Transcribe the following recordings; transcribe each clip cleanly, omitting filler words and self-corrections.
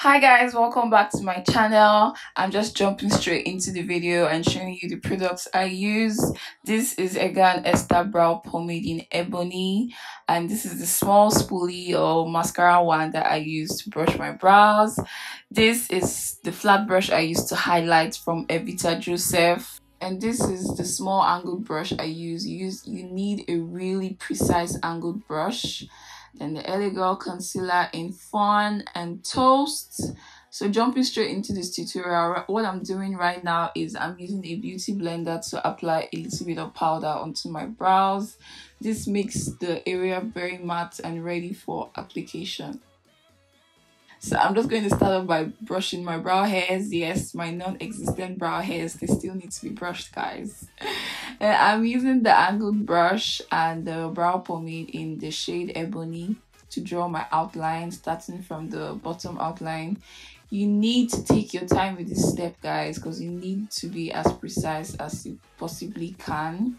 Hi guys, welcome back to my channel. I'm just jumping straight into the video and showing you the products I use. This is again Esther Brow Pomade in Ebony, and this is the small spoolie or mascara one that I use to brush my brows. This is the flat brush I use to highlight from EVITA Joseph. And this is the small angled brush I use. You need a really precise angled brush. Then the LA Girl concealer in FAWN and Toast. So jumping straight into this tutorial, what I'm doing right now is I'm using a beauty blender to apply a little bit of powder onto my brows. This makes the area very matte and ready for application. So I'm just going to start off by brushing my brow hairs. Yes, my non-existent brow hairs, they still need to be brushed, guys. And I'm using the angled brush and the brow pomade in the shade Ebony to draw my outline, starting from the bottom outline. You need to take your time with this step, guys, because you need to be as precise as you possibly can.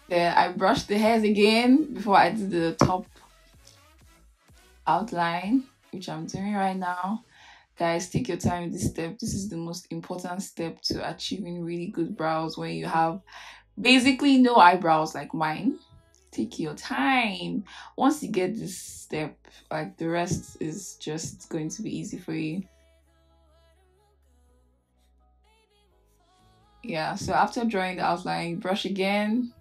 Then I brushed the hairs again before I do the top outline, which I'm doing right now. Guys, take your time with this step. This is the most important step to achieving really good brows when you have basically no eyebrows like mine. Take your time. Once you get this step, like, the rest is just going to be easy for you. Yeah, so after drawing the outline, brush again,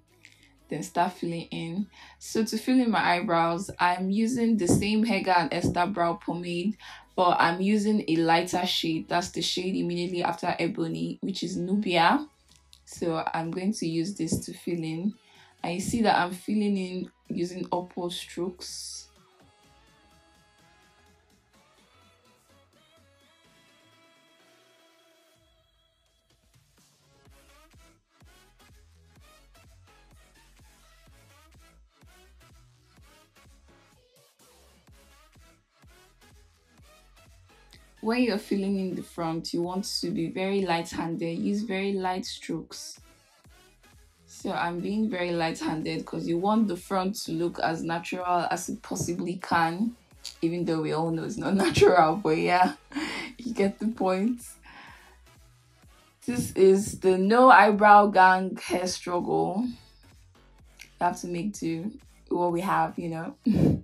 then start filling in. So to fill in my eyebrows, I'm using the same Hega and Esther brow pomade, but I'm using a lighter shade. That's the shade immediately after Ebony, which is Nubia. So I'm going to use this to fill in. And you see that I'm filling in using upward strokes. When you're filling in the front, you want to be very light-handed. Use very light strokes. So I'm being very light-handed because you want the front to look as natural as it possibly can, even though we all know it's not natural, but yeah, you get the point. This is the no eyebrow gang hair struggle. You have to make do what we have, you know.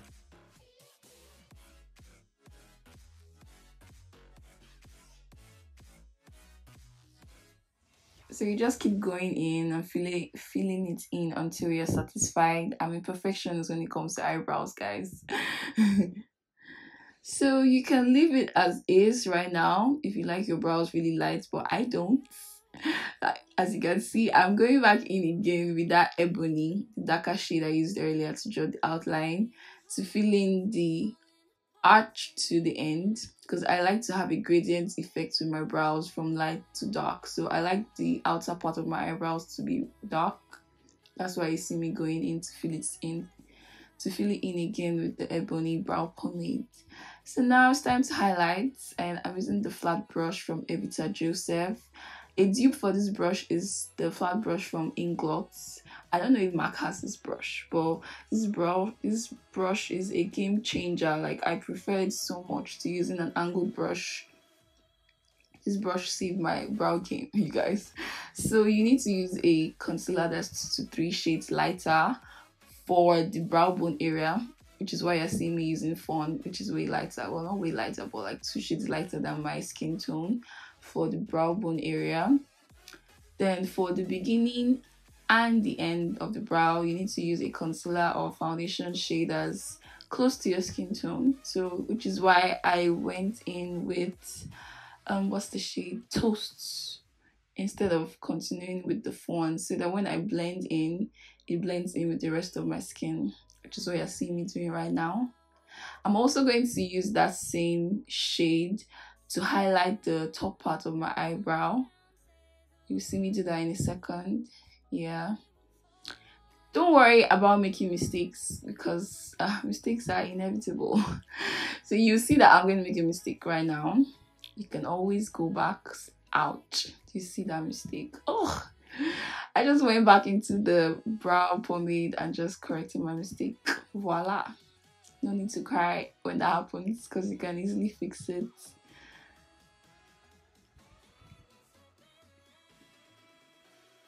So you just keep going in and filling it in until you're satisfied. I'm a perfectionist when it comes to eyebrows, guys. So you can leave it as is right now if you like your brows really light, but I don't. As you can see, I'm going back in again with that Ebony, the darker shade I used earlier to draw the outline, to fill in the arch to the end, because I like to have a gradient effect with my brows from light to dark. So I like the outer part of my eyebrows to be dark. That's why you see me going in to fill it in again with the Ebony brow pomade. So now it's time to highlight, and I'm using the flat brush from EVITA Joseph. A dupe for this brush is the flat brush from Inglots. I don't know if Mac has this brush, but this brush is a game changer. Like, I prefer it so much to using an angled brush. This brush saved my brow game, you guys. So you need to use a concealer that's 2 to 3 shades lighter for the brow bone area, which is why you're seeing me using FAWN, which is way lighter. Well, not way lighter, but like 2 shades lighter than my skin tone for the brow bone area. Then for the beginning and the end of the brow, you need to use a concealer or foundation shade that's close to your skin tone. So which is why I went in with what's the shade, Toast, instead of continuing with the FAWN, so that when I blend in, it blends in with the rest of my skin, which is what you're seeing me doing right now. I'm also going to use that same shade to highlight the top part of my eyebrow. You'll see me do that in a second. Yeah, don't worry about making mistakes, because mistakes are inevitable. So you see that I'm going to make a mistake right now. You can always go back. Ouch, do you see that mistake? Oh, I just went back into the brow pomade and just corrected my mistake. Voila, No need to cry when that happens because you can easily fix it.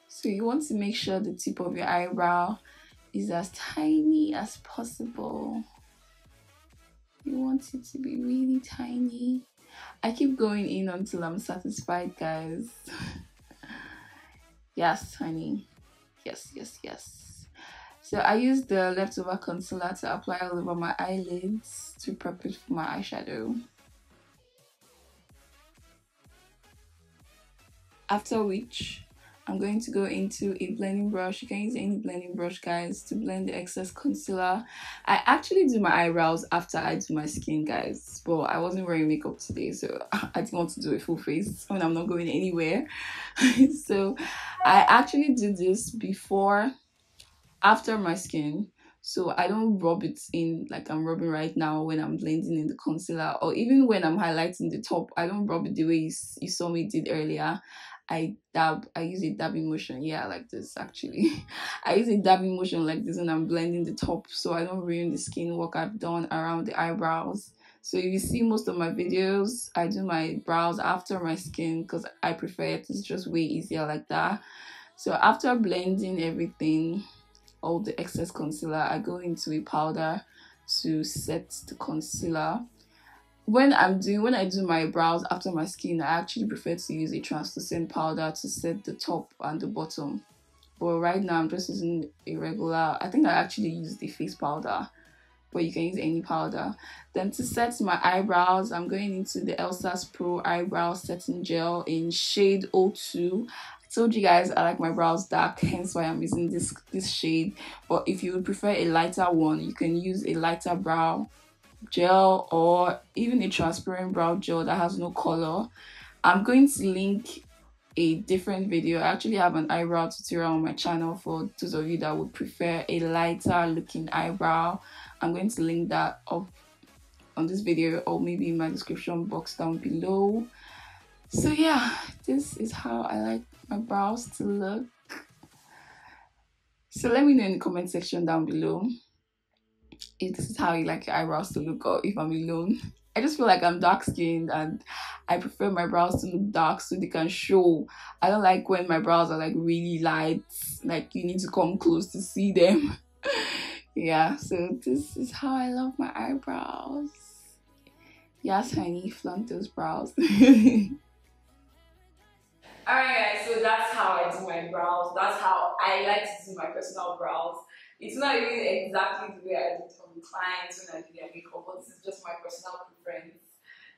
So you want to make sure the tip of your eyebrow is as tiny as possible. You want it to be really tiny. I keep going in until I'm satisfied, guys. Yes, honey. Yes, yes, yes. So I use the leftover concealer to apply all over my eyelids to prep it for my eyeshadow. After which, I'm going to go into a blending brush. You can use any blending brush, guys, to blend the excess concealer. I actually do my eyebrows after I do my skin, guys, but I wasn't wearing makeup today, so I didn't want to do a full face when I'm not going anywhere. So I actually do this after my skin, so I don't rub it in like I'm rubbing right now when I'm blending in the concealer, or even when I'm highlighting the top. I don't rub it the way you saw me did earlier. I use a dabbing motion, yeah, like this actually. I use a dabbing motion like this when I'm blending the top, so I don't ruin the skin work I've done around the eyebrows. So if you see most of my videos, I do my brows after my skin because I prefer it. It's just way easier like that. So after blending everything, all the excess concealer, I go into a powder to set the concealer. When I do my brows after my skin, I actually prefer to use a translucent powder to set the top and the bottom. But right now I'm just using a regular, I think I actually use the face powder, but you can use any powder. Then to set my eyebrows, I'm going into the ELSASPRO eyebrow setting gel in shade 02. I told you guys I like my brows dark, hence why I'm using this shade. But if you would prefer a lighter one, you can use a lighter brow gel or even a transparent brow gel that has no color. I'm going to link a different video. I actually have an eyebrow tutorial on my channel for those of you that would prefer a lighter looking eyebrow. I'm going to link that up on this video or maybe in my description box down below. So yeah, this is how I like my brows to look. So let me know in the comment section down below if this is how you like your eyebrows to look, or if I'm alone. I just feel like I'm dark skinned and I prefer my brows to look dark so they can show. I don't like when my brows are like really light, like you need to come close to see them. Yeah, so this is how I love my eyebrows. Yes, honey, flaunt those brows. Alright guys, so that's how I do my brows. That's how I like to do my personal brows. It's not even exactly the way I do it from clients when I do their makeup, but this is just my personal preference.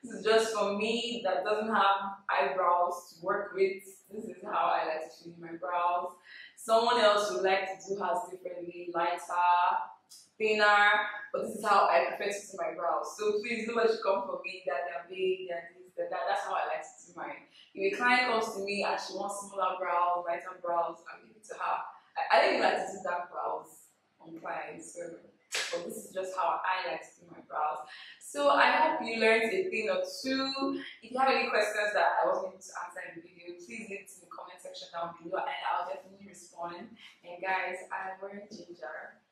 This is just for me that doesn't have eyebrows to work with. This is how I like to do my brows. Someone else would like to do hers differently, lighter, thinner, but this is how I prefer to do my brows. So please, nobody should come for me that they're big, they're this, they're that. That's how I like to do mine. If a client comes to me and she wants smaller brows, lighter brows, I'll give it to her. I don't even like to do dark brows on clients, but this is just how I like to do my brows. So I hope you learned a thing or two. If you have any questions that I wasn't able to answer in the video, please leave it in the comment section down below and I'll definitely respond. And guys, I'm wearing ginger.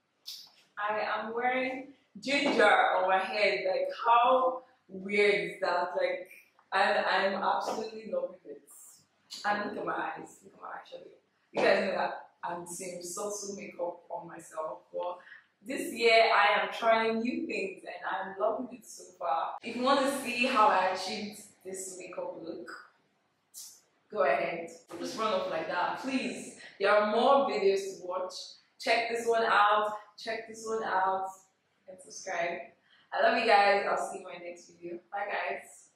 I am wearing ginger on my head. Like, how weird is that? Like, I'm absolutely loving it. And look at my eyes. Look at my eyeshadow. You guys know that I'm doing subtle makeup on myself. Well, this year I am trying new things and I'm loving it so far. If you want to see how I achieved this makeup look, go ahead. Just run off like that. Please, there are more videos to watch. Check this one out. Check this one out. And subscribe. I love you guys. I'll see you in my next video. Bye guys.